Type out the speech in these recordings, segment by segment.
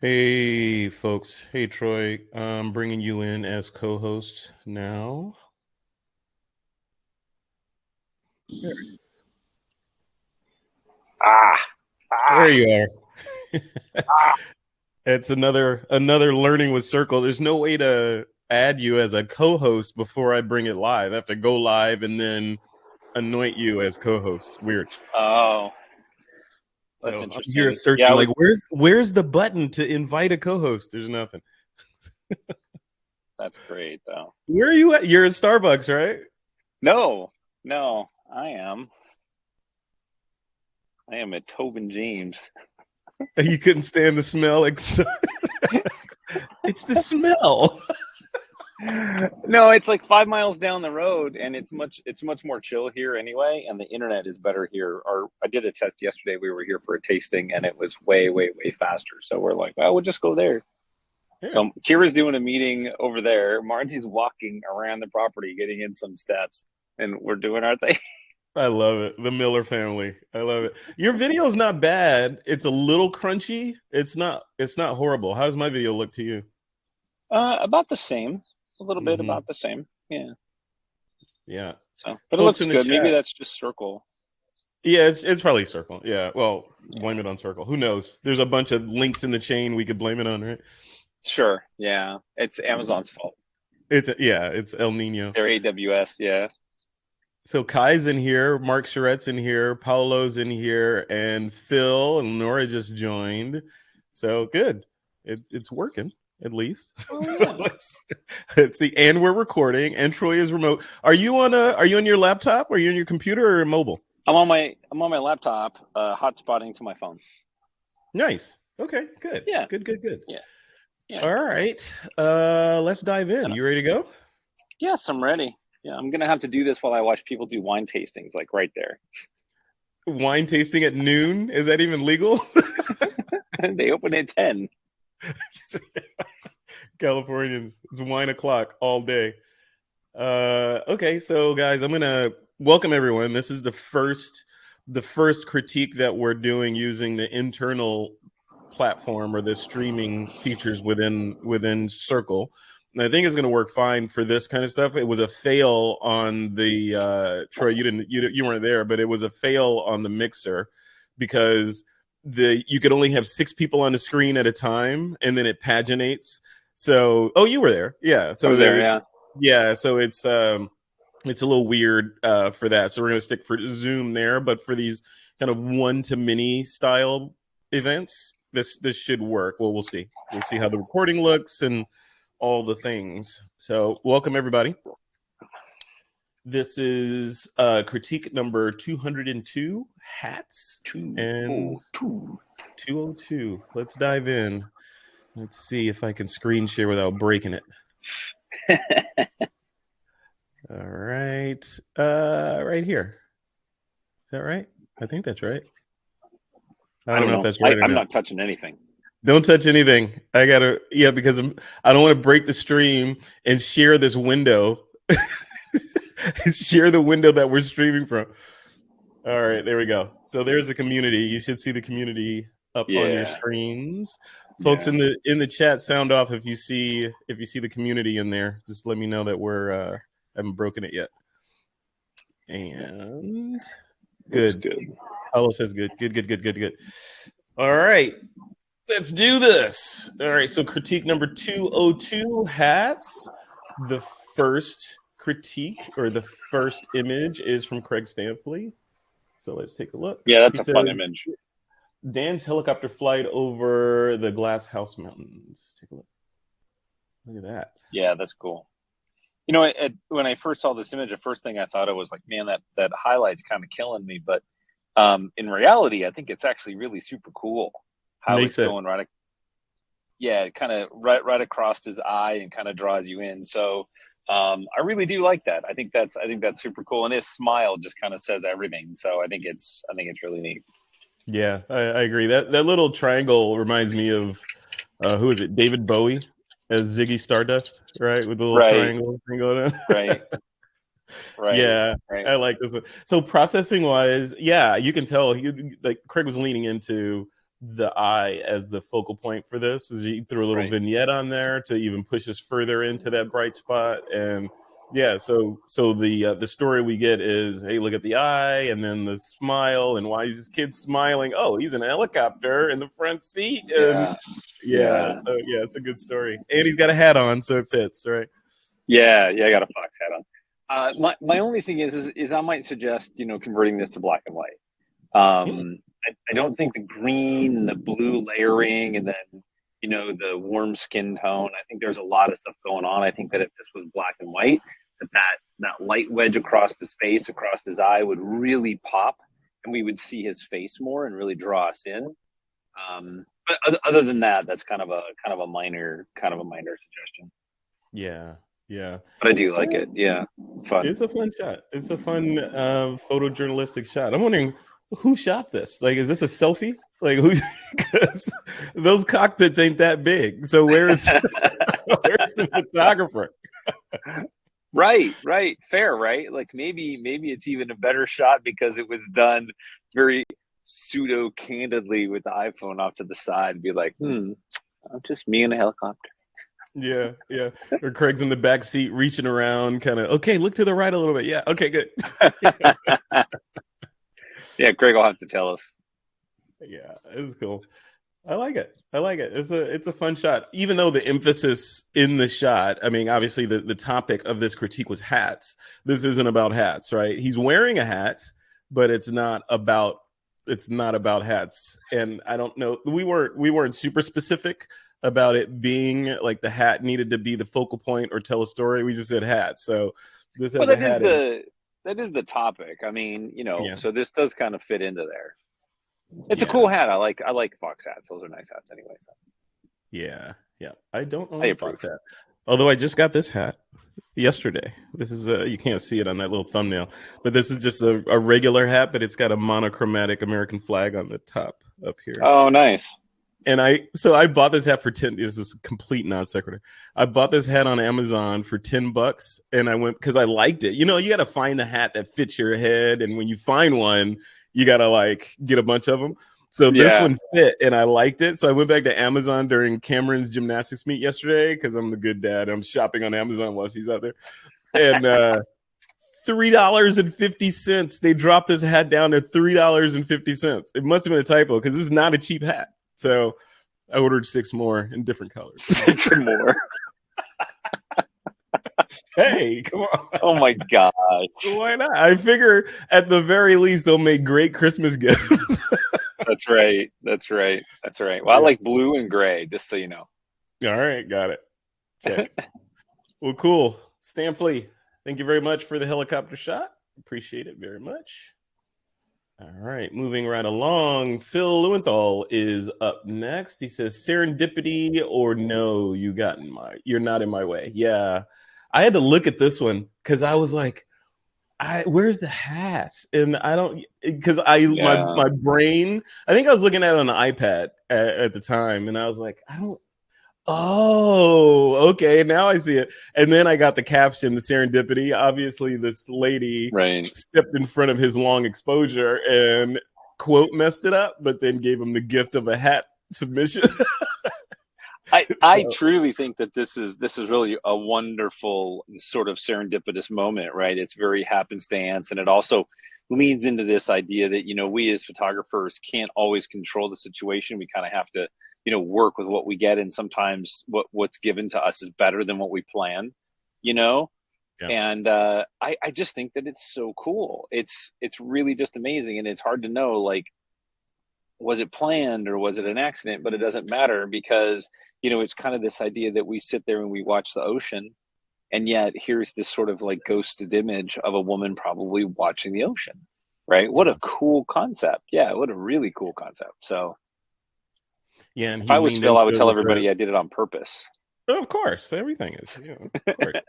Hey, folks. Hey, Troy. I'm bringing you in as co-host now. There, Ah, there ah, you are. ah. It's another learning with Circle. There's no way to add you as a co-host before I bring it live. I have to go live and then anoint you as co-host. Weird. Oh, that's So I'm here interesting. Yeah, searching I like was. where's the button to invite a co-host? There's nothing. That's great, though. Where are you at? You're at Starbucks, right? No, no, I am at Tobin James. You couldn't stand the smell. It's the smell. No, it's like 5 miles down the road, and it's much more chill here anyway, and the internet is better here. Or I did a test yesterday. We were here for a tasting, and it was way, way, way faster. So we're like, well, we'll just go there. Yeah. So Kira's doing a meeting over there. Marty's walking around the property, getting in some steps, and we're doing our thing. I love it. The Miller family. I love it. Your video is not bad. It's a little crunchy. It's not horrible. How's my video look to you? About the same, a little bit Hmm. about the same. Yeah. Yeah. So, but it Folks looks in the good. Maybe chat. that's just circle. Yeah, it's probably Circle. Yeah. Well, blame Yeah. it on Circle. Who knows? There's a bunch of links in the chain we could blame it on, right? Sure. Yeah. It's Amazon's fault. It's El Nino. They're AWS. Yeah. So Kai's in here, Marc Charette's in here, Paolo's in here, and Phil and Nora just joined. So good. It's working at least. Oh So yeah. let's see. And we're recording. And Troy is remote. Are you on your laptop? Are you on your computer or mobile? I'm on my laptop, hotspotting to my phone. Nice. Okay. Good. Yeah. Good. Good. Good. Yeah. Yeah. All right. Let's dive in. And You ready to go? yes, I'm ready. Yeah, I'm gonna have to do this while I watch people do wine tastings, like right there. Wine tasting at noon. Is that even legal? They open at 10. Californians. It's wine o'clock all day. Okay, so guys, I'm gonna welcome everyone. This is the first critique that we're doing using the internal platform or the streaming features within Circle. And I think it's gonna work fine for this kind of stuff. It was a fail on the Troy. You weren't there, but it was a fail on the mixer because you could only have 6 people on the screen at a time, and then it paginates. So, oh, you were there, yeah. I So was there. there, Yeah. yeah, so it's a little weird for that. So we're gonna stick for Zoom there, but for these kind of one to many style events, this should work. Well, we'll see. We'll see how the recording looks and all the things. So welcome everybody. This is critique number 202, hats, Two. and Oh, two. 202. Let's dive in. Let's see if I can screen share without breaking it. All right. Right here. Is that right? I think that's right. I I don't don't know if know. that's right or I'm not. not touching anything. Don't touch anything. I gotta, yeah, because I don't want to break the stream and share this window. Share the window that we're streaming from. All right, there we go. So there's the community. You should see the community up on your Yeah. screens. Folks Yeah. in the chat, sound off if you see the community in there. Just let me know that we're haven't broken it yet. And Looks good. good. Paolo says good. Good, good, good, good, good. All right. Let's do this. All right. So, critique number 202, hats. The first critique or the first image is from Craig Stampfli. So, let's take a look. Yeah, He that's a says fun image. Dan's helicopter flight over the Glass House Mountains. Take a look. Look at that. Yeah, that's cool. You know, when I first saw this image, the first thing I thought of was like, man, that highlight's kind of killing me. But in reality, I think it's actually really super cool how it's Makes it. going right. Yeah, kind of right across his eye and kind of draws you in. So I really do like that. I think that's super cool, and his smile just kind of says everything. So I think it's really neat. Yeah, I agree. That little triangle reminds me of who is it? David Bowie as Ziggy Stardust, right? With the little Right, triangle thing going on. right, right, Yeah, right. I like this. So processing wise, yeah, you can tell like Craig was leaning into the eye as the focal point for this. Is he threw a little Right. vignette on there to even push us further into that bright spot. And yeah, so the story we get is, hey, look at the eye, and then the smile, and why is this kid smiling? Oh, he's in a helicopter in the front seat, and Yeah. yeah, Yeah. so yeah, it's a good story, and he's got a hat on, so it fits, right? Yeah. Yeah. I got a fox hat on. My only thing is I might suggest, converting this to black and white. Hmm. I don't think the green and the blue layering and then, the warm skin tone, I think there's a lot of stuff going on. I think that if this was black and white, that light wedge across his face, across his eye would really pop and we would see his face more and really draw us in. But other than that, that's kind of a minor suggestion. Yeah, yeah. But I do like Uh, it. Yeah. Fun. it's a fun shot. It's a fun photojournalistic shot. I'm wondering who shot this. Like, is this a selfie? Like, who? Because those cockpits ain't that big. So where's where's the photographer? Right. Fair, right? Like maybe it's even a better shot because it was done very pseudo candidly with the iPhone off to the side and be like, I'm just me in a helicopter. Yeah, yeah. Or Craig's in the back seat reaching around, kind of. Okay, look to the right a little bit. Yeah. Okay, good. Yeah, Greg will have to tell us. Yeah, it's cool. I like it. I like it. It's a fun shot. Even though the emphasis in the shot, I mean, obviously the topic of this critique was hats. This isn't about hats, right? He's wearing a hat, but it's not about hats. And I don't know. We weren't super specific about it being like the hat needed to be the focal point or tell a story. We just said hat. So this Well, has a that is hat in. the topic. I mean, Yeah. so this does kind of fit into there. It's a Yeah. cool hat. I like fox hats. Those are nice hats anyway. So Yeah. Yeah. I don't I own a approve. fox hat. Although I just got this hat yesterday. This is you can't see it on that little thumbnail, but this is just a regular hat, but it's got a monochromatic American flag on the top up here. Oh, nice. And I bought this hat for 10. This is a complete non sequitur. I bought this hat on Amazon for $10, and I went because I liked it. You got to find the hat that fits your head, and when you find one, you got to like get a bunch of them. So this Yeah. one fit, and I liked it. So I went back to Amazon during Cameron's gymnastics meet yesterday because I'm the good dad. I'm shopping on Amazon while she's out there, and $3.50. They dropped this hat down to $3.50. It must have been a typo because this is not a cheap hat. So I ordered 6 more in different colors. Six more. Hey, come on. Oh my god. Why not? I figure at the very least they'll make great Christmas gifts. That's right. That's right. That's right. Well, I Yeah. like blue and gray, just so you know. All right, got it. Check. Well, cool. Stampfli, thank you very much for the helicopter shot. Appreciate it very much. All right, moving right along. Phil Lewenthal is up next. He says, "Serendipity or no, you're not in my way." Yeah, I had to look at this one because I was like, where's the hat? And I don't because Yeah. my brain. I think I was looking at it on the iPad at the time, and I was like, I don't. Oh, okay. Now I see it. And then I got the caption, the serendipity. Obviously, this lady Right. stepped in front of his long exposure and quote messed it up, but then gave him the gift of a hat submission. I So, truly think that this is really a wonderful sort of serendipitous moment, right? It's very happenstance, and it also leans into this idea that we as photographers can't always control the situation. We kind of have to work with what we get, and sometimes what's given to us is better than what we plan. You know, yeah. and I just think that it's so cool. It's really just amazing, and it's hard to know like was it planned or was it an accident, but it doesn't matter because it's kind of this idea that we sit there and we watch the ocean, and yet here's this sort of like ghosted image of a woman probably watching the ocean, right? What Yeah. a cool concept. Yeah, what a really cool concept. So Yeah. And if he I was leaned Phil, into I would it tell with her. everybody I did it on purpose. Of course. Everything is, of course.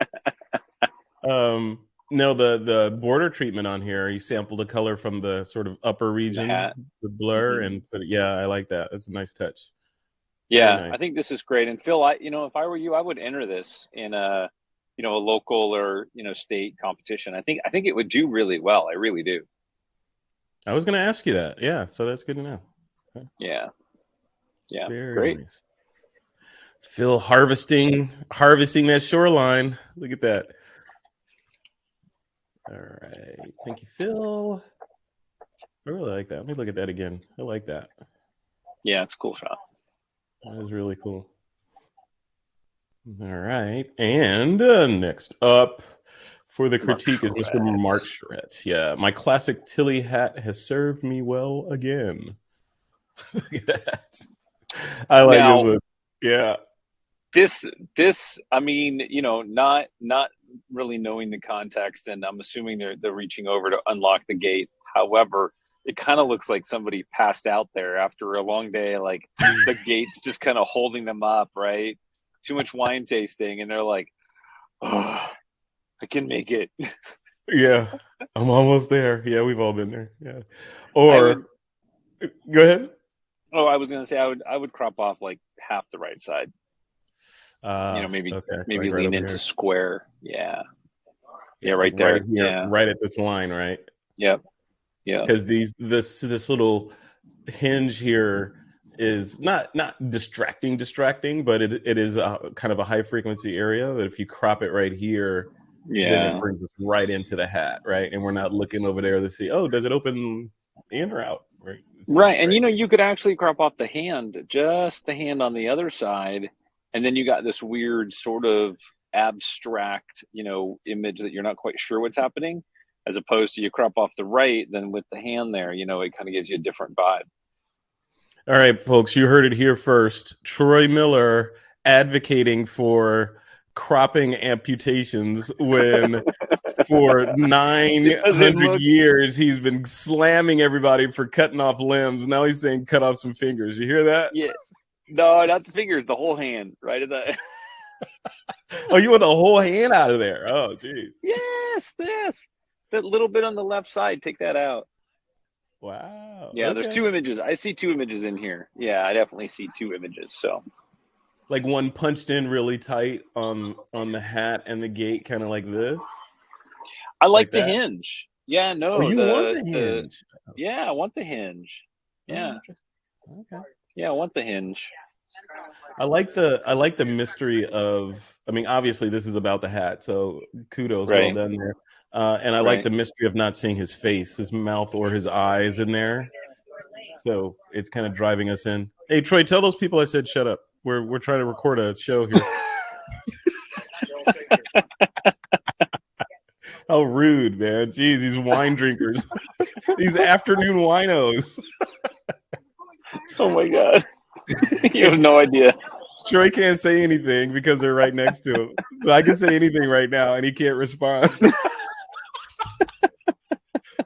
Um, no, the border treatment on here, he sampled a color from the sort of upper In the region, hat. the blur, Hmm. and put it, yeah, I like that. That's a nice touch. Very Yeah, nice. I think this is great. And Phil, if I were you, I would enter this in a local or state competition. I think it would do really well. I really do. I was going to ask you that. Yeah, so that's good to know. Okay. Yeah. Yeah, Very great. nice. Phil harvesting that shoreline. Look at that. All right. Thank you, Phil. I really like that. Let me look at that again. I like that. Yeah, it's a cool shot. That was really cool. All right. And next up for the Marc critique is Mr. Marc Charette. Charette. Yeah, my classic Tilly hat has served me well again. Look at that. I like this Now, one. Yeah. this I mean, not really knowing the context, and I'm assuming they're reaching over to unlock the gate. However, it kind of looks like somebody passed out there after a long day, like the gate's just kind of holding them up, right? Too much wine tasting, and they're like, oh, I can make it. Yeah. I'm almost there. Yeah, we've all been there. Yeah. I would Or go ahead. I was gonna say I would crop off like half the right side. Maybe Okay. Like maybe right lean over into here. square. Yeah. Yeah, Yeah, like right right there. here, Yeah. right at this line, right? Yep. Yeah. Because this little hinge here is not distracting, but it is kind of a high frequency area that if you crop it right here, then it Yeah. brings us right into the hat, right? And we're not looking over there to see, oh, does it open in or out? Right? It's just Right. And straight. you could actually crop off the hand, just the hand on the other side, and then you got this weird sort of abstract, image that you're not quite sure what's happening, as opposed to you crop off the right, then with the hand there, it kind of gives you a different vibe. All right, folks, you heard it here first. Troy Miller advocating for cropping amputations when for It doesn't 900 look years he's been slamming everybody for cutting off limbs. Now he's saying cut off some fingers. You hear that? yeah. No, not the fingers, the whole hand, right at the Oh, you want the whole hand out of there? Oh, geez. Yes, this. That little bit on the left side, take that out. Wow. Yeah, there's Okay. two images. I see two images in here. Yeah, I definitely see two images. So Like one punched in really tight on the hat and the gate, kind of like this, I like like the that. hinge. Yeah, Oh, no, you want the the the hinge? yeah, I want the hinge. Oh, Yeah, interesting. Okay. yeah, I want the hinge. I like the mystery of. I mean, obviously this is about the hat, so kudos, well Right, done there. And I like right. the mystery of not seeing his face, his mouth, or his eyes in there. So it's kind of driving us in. Hey, Troy, tell those people I said shut up. We're trying to record a show here. How rude, man! Jeez, these wine drinkers, these afternoon winos. Oh my god, you have no idea. Troy can't say anything because they're right next to him. So I can say anything right now, and he can't respond.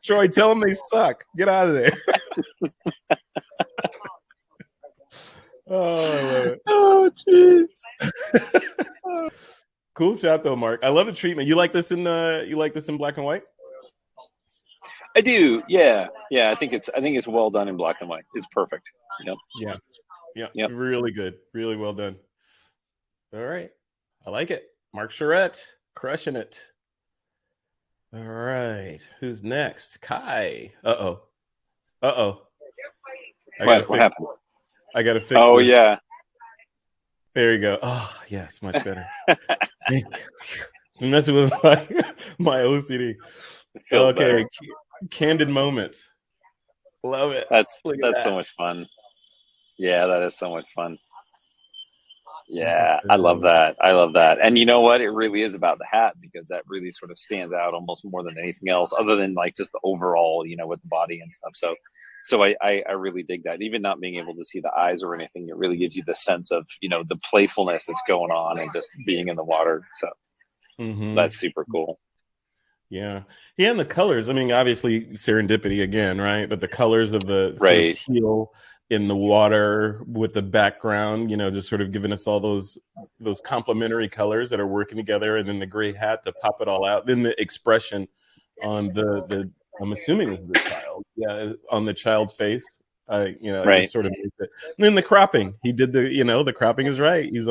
Troy, tell them they suck. Get out of there. Oh, I love it. Oh jeez. Cool shot though, Mark. I love the treatment. You like this in black and white? I do. Yeah, yeah. I think it's well done in black and white. It's perfect. Yep. Yeah. Yeah. Yep. Really good. Really well done. All right. I like it. Marc Charette, crushing it. All right. Who's next? Kai. Uh-oh. Uh-oh. I gotta What fix happened? I gotta fix Oh this. yeah. There you go. Oh, yes, much better. Thank you. It's messing with my OCD. It feels Okay, better. candid moment. Love it. That's Look at that's so that. much fun. Yeah, that is so much fun. Look at Yeah, I love this. that. I love that. And you know what? It really is about the hat because that really sort of stands out almost more than anything else, other than like just the overall, with the body and stuff. So I really dig that. Even not being able to see the eyes or anything, it really gives you the sense of, the playfulness that's going on and just being in the water. So Mm-hmm. that's super cool. Yeah. Yeah, and the colors. I mean, obviously serendipity again, right? But the colors of the sort of Right. teal in the water with the background, just sort of giving us all those complementary colors that are working together, and then the gray hat to pop it all out. Then the expression on the I'm assuming this is the child. Yeah, on the child's face. It just Right. sort of makes it. And then the cropping. He did the cropping is right. He's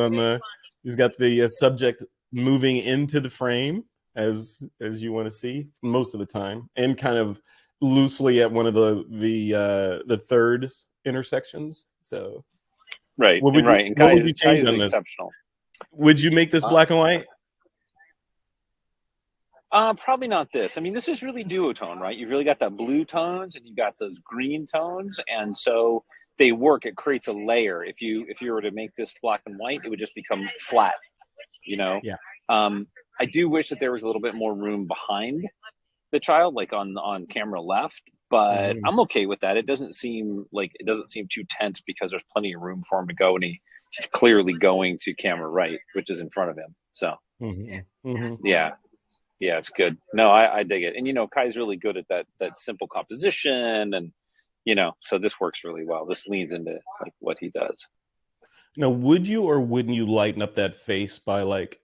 got the subject moving into the frame as you want to see most of the time, and kind of loosely at one of the third intersections. So Right, What and would you right, and What would Kai you Kai change is on this? exceptional. Would you make this Uh, black and white? Probably not this. I mean, this is really duotone, right? You've really got that blue tones and you got those green tones, and so they work. It creates a layer. If you were to make this black and white, it would just become flat. You know, Yeah. um, I do wish that there was a little bit more room behind the child, like on camera left. But Hmm. I'm okay with that. It doesn't seem too tense because there's plenty of room for him to go, and he's clearly going to camera right, which is in front of him. So Hmm. Hmm. yeah, yeah, it's good. No, I dig it. And Kai's really good at that simple composition, and so this works really well. This leans into like what he does. Now, would you or wouldn't you lighten up that face by like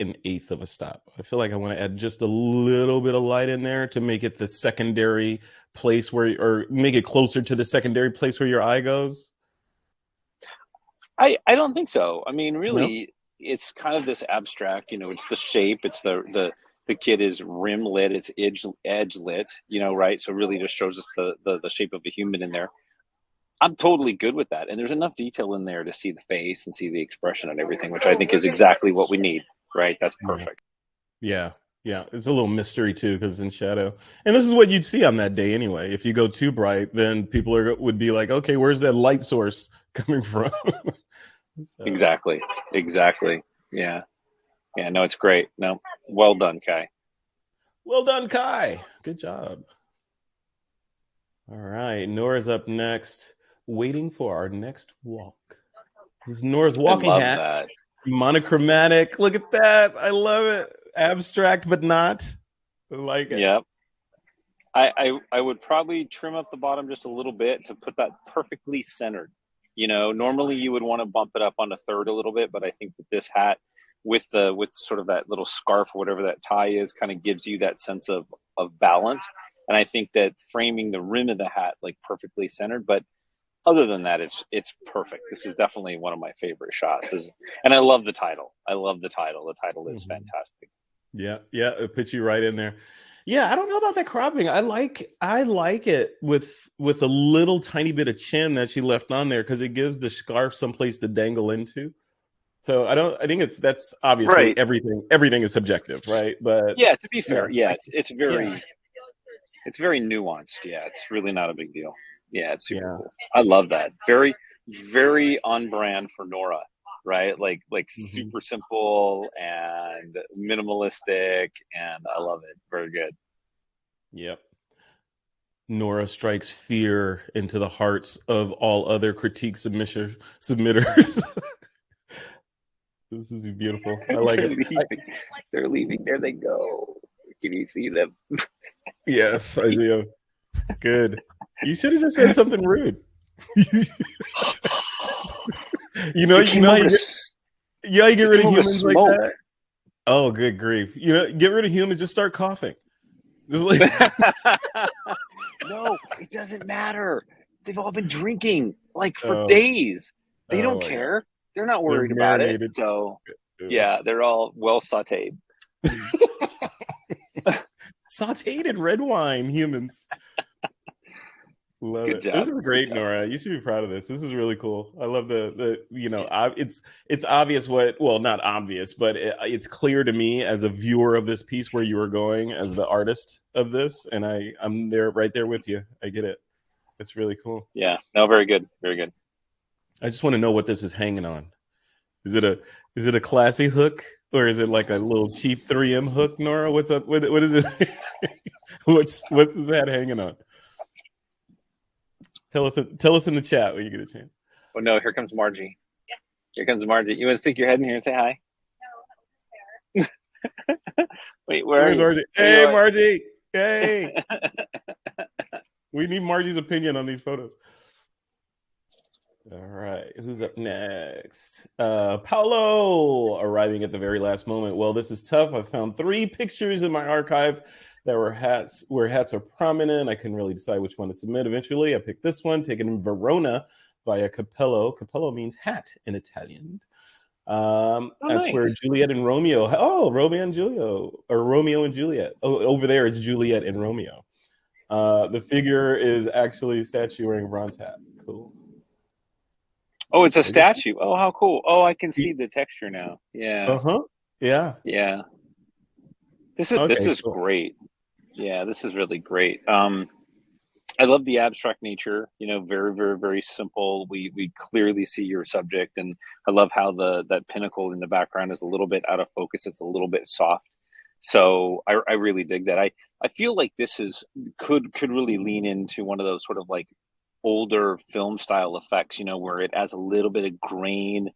an eighth of a stop? I feel like I want to add just a little bit of light in there to make it the secondary place where, or make it closer to the secondary place where your eye goes. I don't think so. I mean, No. really, it's kind of this abstract. It's the shape. It's the kid is rim lit. It's edge lit. Right? So really, just shows us the shape of a human in there. I'm totally good with that. And there's enough detail in there to see the face and see the expression and everything, which I think is exactly what we need. Right? That's Yeah. perfect. Yeah. Yeah. It's a little mystery too because it's in shadow. And this is what you'd see on that day anyway. If you go too bright, then people would be like, okay, where's that light source coming from? So, Exactly. Exactly. Yeah. Yeah. No, it's great. No, well done, Kai. well done, Kai. Good job. All right. Nora's up next, waiting for our next walk. This is Nora's I walking love hat, that. monochromatic. Look at that. I love it. Abstract, but not. I like it. Yep. I would probably trim up the bottom just a little bit to put that perfectly centered. Normally you would want to bump it up on the third a little bit, but I think that this hat with sort of that little scarf or whatever that tie is kind of gives you that sense of balance. And I think that framing the rim of the hat like perfectly centered, but other than that, it's perfect. This is definitely one of my favorite shots. And I love the title. I love the title. The title is Mhm. fantastic. Yeah, yeah, it puts you right in there. Yeah, I don't know about that cropping. I like it with a little tiny bit of chin that she left on there because it gives the scarf someplace to dangle into. So I think that's obviously Right. everything is subjective, right? But Yeah. To be yeah, fair, yeah, yeah, it's very nuanced. Yeah, it's really not a big deal. Yeah, it's super yeah. cool. I love that. Very, very on brand for Nora, right? Like Hmm. super simple and minimalistic, and I love it. Very good. Yep. Nora strikes fear into the hearts of all other critique submitters. This is beautiful. I like They're it. leaving. They're leaving. There they go. Can you see them? Yes, I do. Good. You should have just said something rude. They You came know how over to. you get you get They rid came of over to humans like smoke. that. Oh, good grief! Get rid of humans. Just start coughing. Just like No, it doesn't matter. They've all been drinking like for oh, days. They oh don't my god, care. They're not they're worried about it. marinated. So, Ugh. yeah, they're all well sauteed. Sauteed in red wine. Humans love Good it. This job. is Good great, job. Nora. You should be proud of this. This is really cool. I love it's obvious what, well, not obvious, but it's clear to me as a viewer of this piece where you are going as the artist of this, and I'm there right there with you. I get it. It's really cool. Yeah. No, very good. Very good. I just want to know what this is hanging on. Is it a is it a classy hook or is it like a little cheap 3M hook, Nora? What's up? What is it? What's this hat hanging on? Tell us in the chat when you get a chance. Oh no, here comes Margie. Here comes Margie. You want to stick your head in here and say hi? Wait, where are Where's you? Margie? There you Hey, are. Margie. Hey, we need Margie's opinion on these photos. All right, who's up next? Paolo arriving at the very last moment. Well, this is tough. I found 3 pictures in my archive that were hats where hats are prominent. I couldn't really decide which one to submit. Eventually, I picked this one, taken in Verona via Capello. Capello means hat in Italian. Oh, That's where nice. Juliet and Romeo. Oh, Romeo and Julio, or Romeo and Juliet. Oh, over there is Juliet and Romeo. The figure is actually a statue wearing a bronze hat. Cool. Oh, it's a They get- statue. Oh, how cool. Oh, I can see the texture now. Yeah. Uh-huh. Yeah. Yeah. This Okay, is cool. great. Yeah, this is really great. I love the abstract nature, very, very, very simple. We clearly see your subject, and I love how the that pinnacle in the background is a little bit out of focus. It's a little bit soft. So I really dig that. I feel like this is could really lean into one of those sort of like older film style effects, where it adds a little bit of grain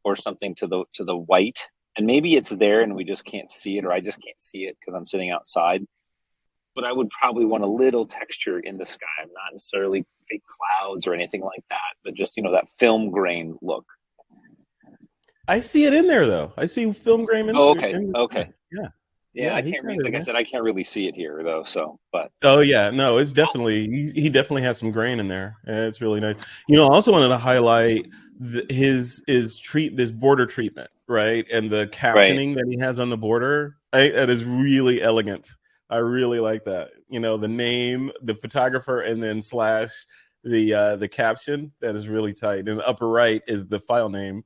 or something to the white. And maybe it's there and we just can't see it, or I just can't see it because I'm sitting outside. But I would probably want a little texture in the sky, not necessarily fake clouds or anything like that, but just that film grain look. I see it in there though. I see film grain Oh, okay, in okay. there. Yeah. Yeah, Yeah, I he's can't got read. it in Like I there. said, I can't really see it here though. So, but Oh yeah, no, it's cool. definitely he definitely has some grain in there. It's really nice. I also wanted to highlight his treat this border treatment, right, and the Right. captioning that he has on the border. That is really elegant. I really like that. The name, the photographer, and then slash the caption. That is really tight. And the upper right is the file name,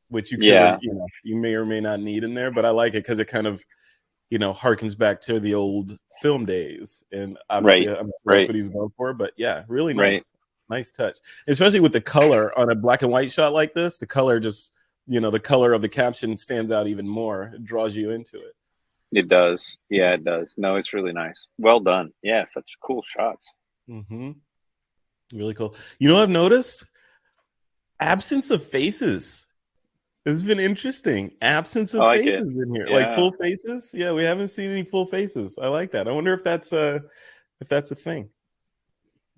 which you could Yeah. you may or may not need in there, but I like it because it kind of harkens back to the old film days. And obviously, Right. I'm sure that's Right. what he's known for. But yeah, really Right. nice touch, especially with the color on a black and white shot like this. The color just, the color of the caption stands out even more. It draws you into it. It does. Yeah, it does. No, it's really nice. Well done. Yeah, such cool shots. Hmm. Really cool. I've noticed absence of faces. This has been interesting. Absence I of like it. faces in here, like Yeah. full faces. Yeah, we haven't seen any full faces. I like that. I wonder if that's a thing.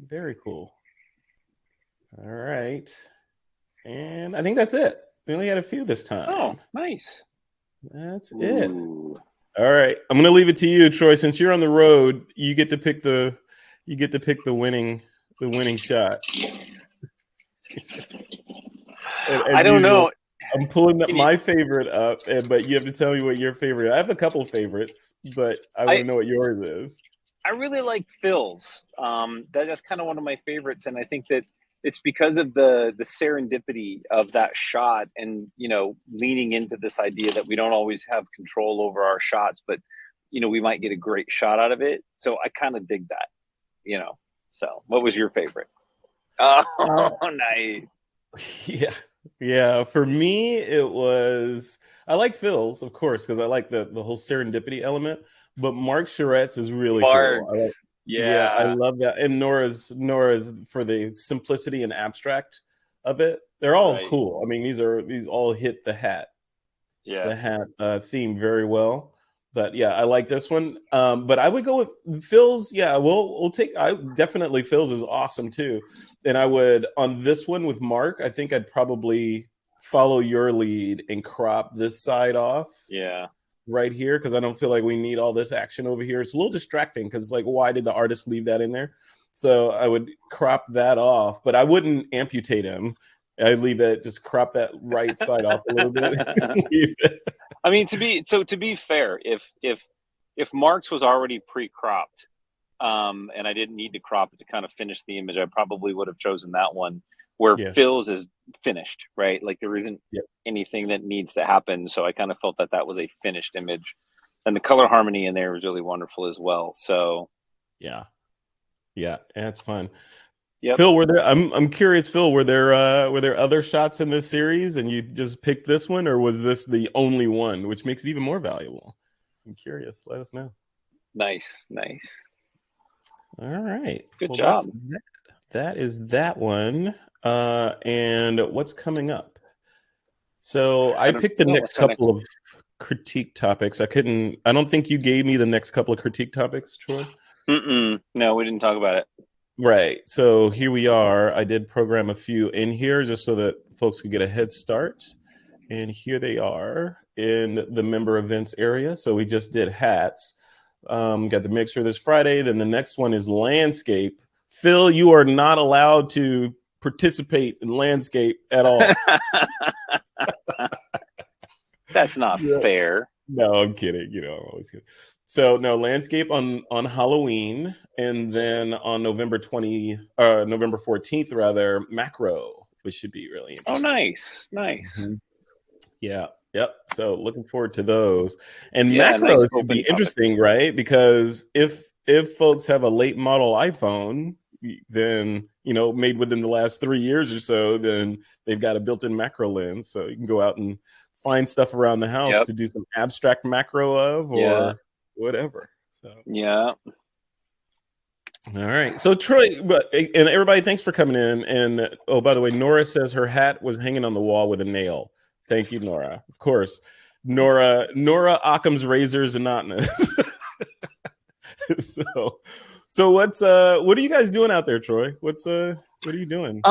Very cool. All right. And I think that's it. We only had a few this Oh, time. nice. That's it. Ooh. All right. I'm gonna leave it to you, Troy. Since you're on the road, you get to pick the winning shot. And I as don't usual, know. I'm pulling up Can you? my favorite up, but you have to tell me what your favorite. I have a couple favorites, but I want I to know what yours is. I really like Phil's. That's kind of one of my favorites, and I think that it's because of the serendipity of that shot, and leaning into this idea that we don't always have control over our shots, but we might get a great shot out of it. So I kind of dig that. You know. So, what was your favorite? Oh, Uh, nice. yeah, yeah. For me, it was. I like Phil's, of course, because I like the whole serendipity element. But Marc Charette's is really cool. Mark's. Yeah, I Yeah. love that. And Nora's for the simplicity and abstract of it. They're all Right. cool. I mean, these all hit Yeah. the hat theme very well. But yeah, I like this one. But I would go with Phil's. Yeah, we'll take. I definitely Phil's is awesome too. And I would on this one with Marc. I think I'd probably follow your lead and crop this side off Yeah. right here because I don't feel like we need all this action over here. It's a little distracting because like why did the artist leave that in there? So I would crop that off, but I wouldn't amputate him. I'd leave it, just crop that right side off a little bit. I mean, to be fair, if Mark's was already pre-cropped, and I didn't need to crop it to kind of finish the image, I probably would have chosen that one. Where Yeah. Phil's is finished, right? Like there isn't Yeah. anything that needs to happen, so I kind of felt that that was a finished image, and the color harmony in there was really wonderful as well. So, Yeah. Yeah. That's fun. yep. Phil, I'm curious, Phil, were there other shots in this series and you just picked this one, or was this the only one, which makes it even more valuable? I'm curious. Let us know. Nice, nice, All right. good Well, that's job. that. That is that one. And what's coming up? So I I don't picked the know next what's the next. couple of critique topics. I don't think you gave me the next couple of critique topics, Troy. No, we didn't talk about it. Right. So here we are. I did program a few in here just so that folks could get a head start. And here they are in the member events area. So we just did hats. Got the mixer this Friday. Then the next one is landscape. Phil, you are not allowed to participate in landscape at all. That's not Yeah. fair. No, I'm kidding. I'm always kidding. So no landscape on Halloween, and then on November 14th rather macro which should be really Oh, interesting. nice. Mhm. Yeah. Yep. So looking forward to those. And Yeah, nice macros should open be topics. interesting, right? Because if folks have a late model iPhone, then made within the last 3 years or so, then they've got a built-in macro lens, so you can go out and find stuff around the house Yep. to do some abstract macro of Yeah. or whatever. So Yeah. all right. So Troy, and everybody, thanks for coming in. And oh, by the way, Nora says her hat was hanging on the wall with a nail. Thank you, Nora. Of course, Nora Occam's razors and knotness. so what are you guys doing out there, Troy? What are you doing?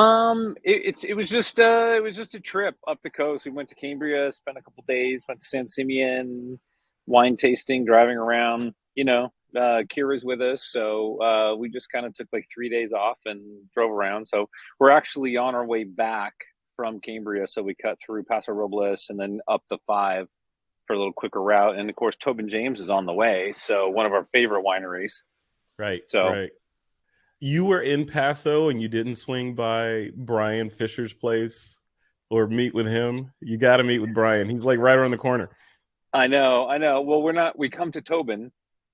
It was just a trip up the coast. We went to Cambria, spent a couple days, went to San Simeon, wine tasting, driving around. Kira's with us, so we just kind of took like 3 days off and drove around. So we're actually on our way back from Cambria, so we cut through Paso Robles and then up the 5 for a little quicker route. And of course, Tobin James is on the way, so one of our favorite wineries. Right, So right. You were in Paso and you didn't swing by Brian Fisher's place or meet with him. You got to meet with Brian. He's like right around the corner. I know. Well, we come to Tobin,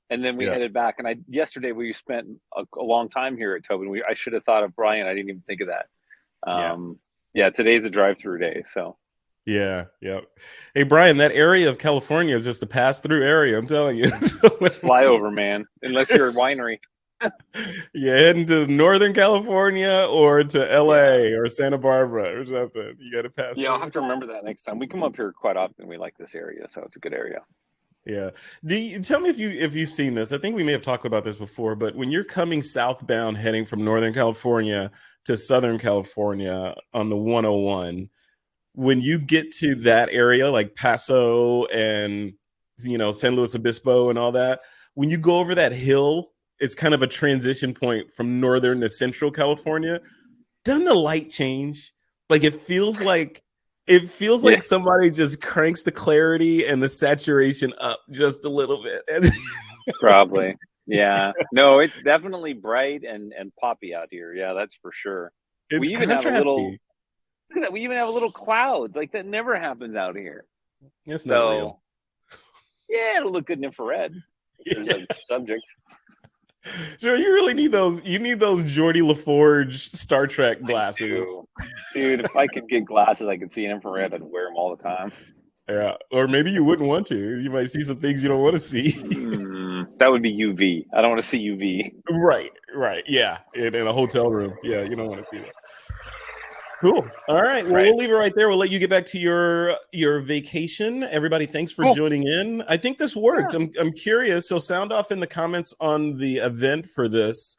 and then we Yeah, headed back. And yesterday we spent a long time here at Tobin. I should have thought of Brian. I didn't even think of that. yeah, Yeah, today's a drive-through day, so yeah, yeah. Hey, Brian, that area of California is just a pass-through area. I'm telling you. So it's flyover, man. Unless you're a it's, winery. you're heading to Northern California or to Yeah, LA or Santa Barbara or something. You got to pass yeah. I'll through. have to remember that next time. We come up here quite often. We like this area, so it's a good area. Yeah. Tell me if you've seen this? I think we may have talked about this before, but when you're coming southbound, heading from Northern California to Southern California on the 101, when you get to that area, like Paso and San Luis Obispo and all that, when you go over that hill, it's kind of a transition point from Northern to Central California. Doesn't the light change? Like it feels like Yeah, somebody just cranks the clarity and the saturation up just a little bit. probably. Yeah. No, it's definitely bright and poppy out here. Yeah, that's for sure. It's We even have a little. contrasty. Look at that. We even have a little clouds. Like that never happens out here. It's not real. So yeah, it'll look good in infrared if there's Yeah. a subject. Sure, you really need those. You need those Geordie LaForge Star Trek I glasses. do. Dude, if I could get glasses I could see in infrared, I'd wear them all the time. Yeah, or maybe you wouldn't want to. You might see some things you don't want to see. That would be UV. I don't want to see UV. Right, right. Yeah, in a hotel room. Yeah, you don't want to see that. Cool. All right. Well, Right. we'll leave it right there. We'll let you get back to your vacation. Everybody, thanks for Cool. joining in. I think this Yeah. worked. I'm curious. So, sound off in the comments on the event for this.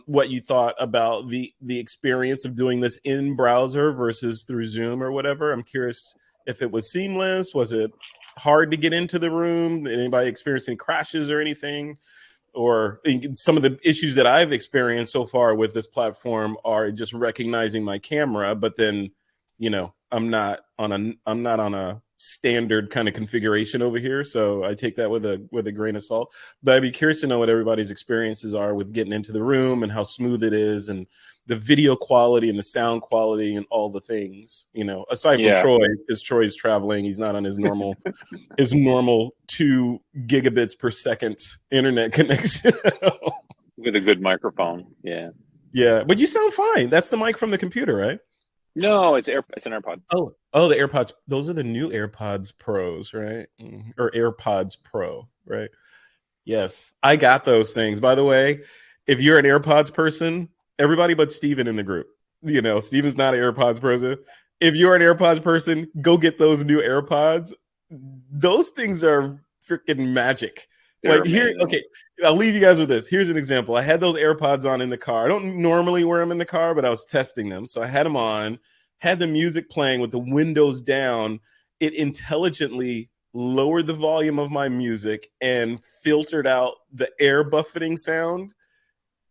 What you thought about the experience of doing this in browser versus through Zoom or whatever. I'm curious if it was seamless. Was it hard to get into the room? Did anybody experience any crashes or anything? Or some of the issues that I've experienced so far with this platform are just recognizing my camera, but then, I'm not on a standard kind of configuration over here, so I take that with a grain of salt. But I'd be curious to know what everybody's experiences are with getting into the room and how smooth it is, and the video quality and the sound quality and all the things. Aside from Yeah. Troy, because Troy's traveling, he's not on his normal 2 gigabits per second internet connection. With a good microphone. Yeah. Yeah, but you sound fine. That's the mic from the computer, right? No, it's an AirPod. Oh, the AirPods. Those are the new AirPods Pros, right? Or AirPods Pro, right? Yes, I got those things. By the way, if you're an AirPods person, everybody but Steven in the group, Steven's not an AirPods person. If you're an AirPods person, go get those new AirPods. Those things are freaking magic. They're Like here, amazing. okay, I'll leave you guys with this. Here's an example. I had those AirPods on in the car. I don't normally wear them in the car, but I was testing them. So I had them on, had the music playing with the windows down. It intelligently lowered the volume of my music and filtered out the air buffeting sound.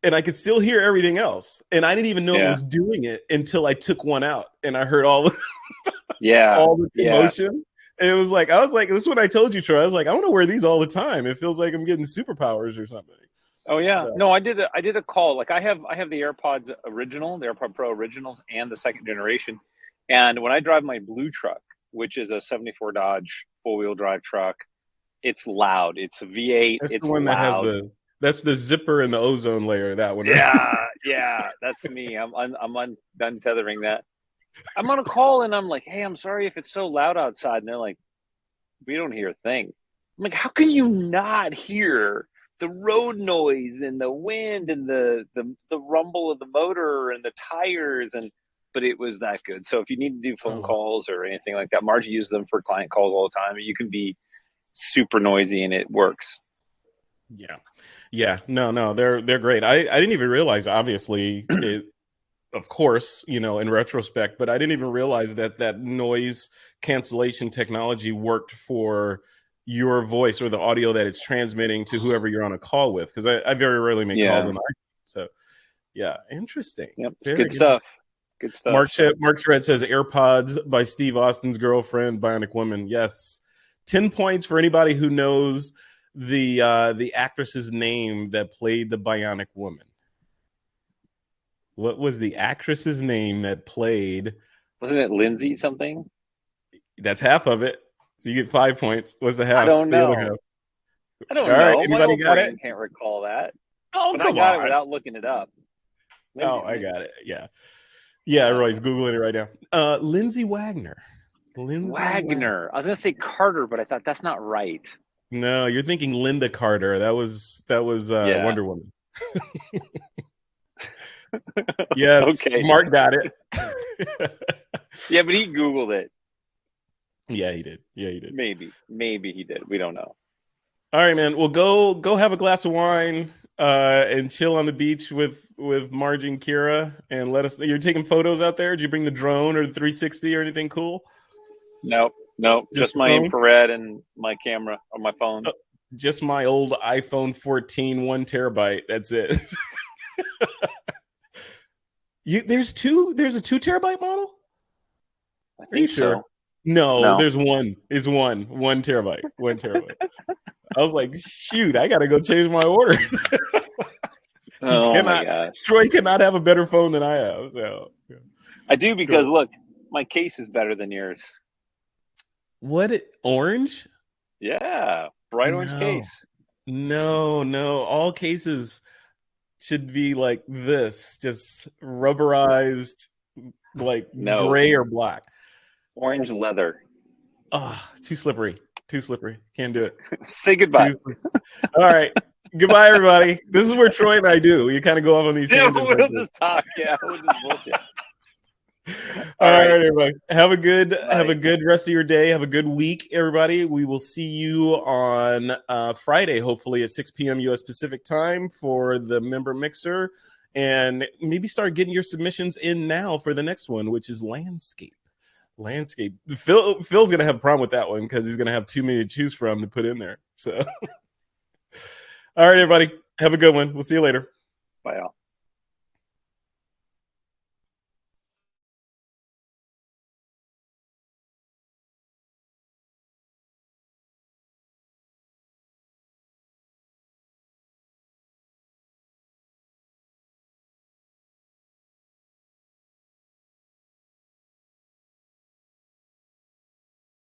And I could still hear everything else. And I didn't even know it Yeah. was doing it until I took one out and I heard all the Yeah. all the Yeah. commotion. And I was like, this is what I told you, Troy. I was like, I want to wear these all the time. It feels like I'm getting superpowers or something. Oh yeah. So, No, I did a call. Like I have the AirPods original, the AirPod Pro originals and the second generation. And when I drive my blue truck, which is a 74 Dodge four-wheel drive truck, it's loud. It's a V8, that's the it's one that has loud. that's the zipper and the ozone layer. That one, right? Yeah, yeah, that's me. I'm done tethering that. I'm on a call and I'm like, "Hey, I'm sorry if it's so loud outside." And they're like, "We don't hear a thing." I'm like, "How can you not hear the road noise and the wind and the rumble of the motor and the tires?" And but it was that good. So if you need to do phone Oh, calls or anything like that, Margie uses them for client calls all the time. You can be super noisy and it works. yeah, yeah. No, no, they're great. I didn't even realize. Obviously, it of course, in retrospect, but I didn't even realize that that noise cancellation technology worked for your voice or the audio that it's transmitting to whoever you're on a call with. Because I very rarely make calls Yeah. on iPhone. So yeah, interesting. Yep. It's Very good stuff. interesting. Good stuff. Mark Charette says AirPods by Steve Austin's girlfriend, Bionic Woman. Yes. 10 points for anybody who knows the actress's name that played the Bionic Woman. What was the actress's name that played? Wasn't it Lindsay something? That's half of it. So you get 5 points. What's the I half? don't The other know. half. I All don't right. know. My Anybody old got it? brain can't recall that. Oh, But I come got it on. without looking it up. Oh, Lindsay. I got it. Yeah. Yeah, everybody's Googling it right now. Lindsay Wagner. Lindsay Wagner. Wagner. I was gonna say Carter, but I thought that's not right. No, you're thinking Linda Carter. That was Yeah. Wonder Woman. Yes, Okay. Mark got it. Yeah, but he Googled it. Yeah, he did. Yeah, he did. Maybe he did. We don't know. All right, man. Well, go have a glass of wine and chill on the beach with Marge and Kira, and let us. You're taking photos out there. Did you bring the drone or the 360 or anything cool? Nope. Nope. Just Just your my phone? infrared and my camera on my phone. Uh, just my old iPhone 14, 1 terabyte. That's it. There's two. There's a 2 terabyte model. I Are you think sure? so. No, No. there's one. Is 1 terabyte. 1 terabyte. I was like, shoot, I gotta go change my order. You Oh my cannot. gosh. Troy cannot have a better phone than I have. So yeah. I do because Cool. look, my case is better than yours. Orange? Yeah. Bright orange No, case. no, no. All cases should be like this, just rubberized, like No. gray or black. Orange leather. Oh, too slippery. Too slippery. Can't do it. Say goodbye. Too slippery. All right. Goodbye, everybody. This is where Troy and I do. You kind of go off on these Yeah, tangents like we'll this. just talk. Yeah, we'll just bullshit. All All right. right, everybody. Have a Bye. good rest of your day. Have a good week, everybody. We will see you on Friday, hopefully at 6 p.m. U.S. Pacific time for the member mixer, and maybe start getting your submissions in now for the next one, which is landscape. Landscape. Phil's gonna have a problem with that one because he's gonna have too many to choose from to put in there. So, all right, everybody. Have a good one. We'll see you later. Bye, all.